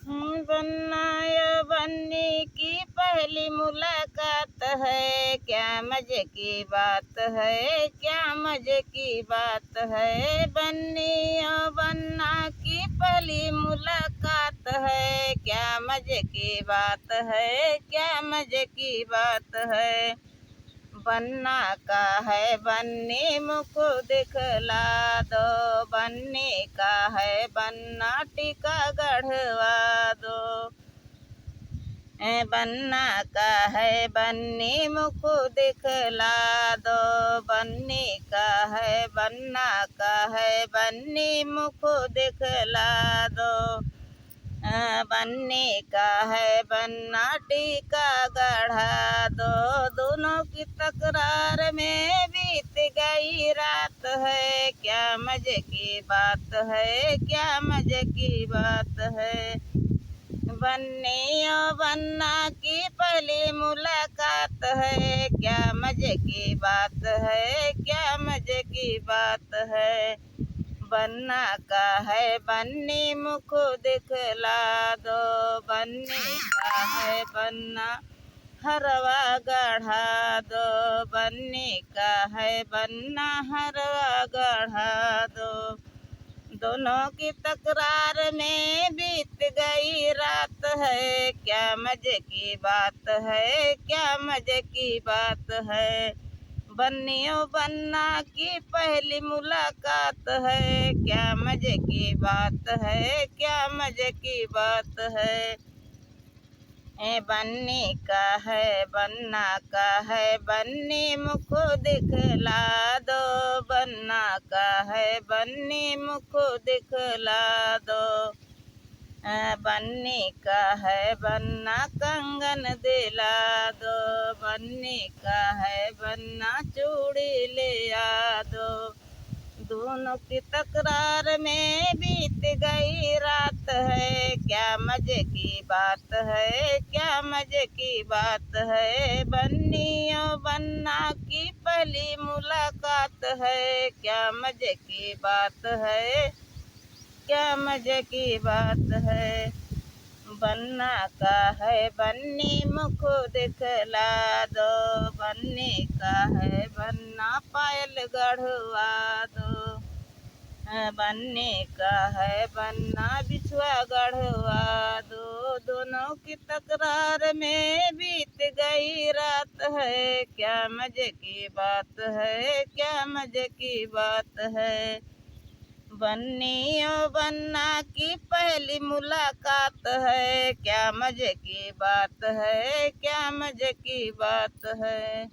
बन्ना या बन्नी की पहली मुलाकात है, क्या मजे की बात है, क्या मजे की बात है। बन्नी और बन्ना की पहली मुलाकात है, क्या मजे की बात है, क्या मजे की बात है। बन्ना का है बन्नी मुख दिखला दो, बन्नी का है बन्ना टीका गढ़वा दो। बन्ना का है बन्नी मुख दिखला दो, बन्नी का है बन्ना का है बन्नी मुख दिखला दो। बन्नी का है बन्ना टीका गढ़ा दो। दोनों की तकरार में बीत गई रात है, क्या मजे की बात है, क्या मजे की बात है। बन्नी और बन्ना की पहली मुलाकात है, क्या मजे की बात है, क्या मजे की बात है। बन्ना का है बन्नी मुख दिखला दो, बन्नी का है बन्ना हरवा गढ़ा दो, बन्नी का है बन्ना हरवा गढ़ा दो। दोनों की तकरार में बीत गई रात है, क्या मजे की बात है, क्या मजे की बात है। बन्नी और बन्ना की पहली मुलाकात है, क्या मजे की बात है, क्या मजे की बात है। बन्नी का है बन्ना का है बन्नी मुख दिखला दो, बन्ना का है बन्नी मुख दिखला दो। बन्नी का है बन्ना कंगन दिला दो, बन्नी का है बन्ना चूड़ी ले आ दो। दोनों की तकरार में बीत गई रात है, क्या मजे की बात है, क्या मजे की बात है। बन्नी और बन्ना की पहली मुलाकात है, क्या मजे की बात है, क्या मजे की बात है। बन्ना का है बन्नी मुख दिखला दो, बन्नी का है बन्ना पायल गढ़वा दो। बन्नी का है बन्ना बिछुआ गढ़वा दो। दोनों की तकरार में बीत गई रात है, क्या मजे की बात है, क्या मजे की बात है। बन्नी और बन्ना की पहली मुलाकात है, क्या मजे की बात है, क्या मजे की बात है।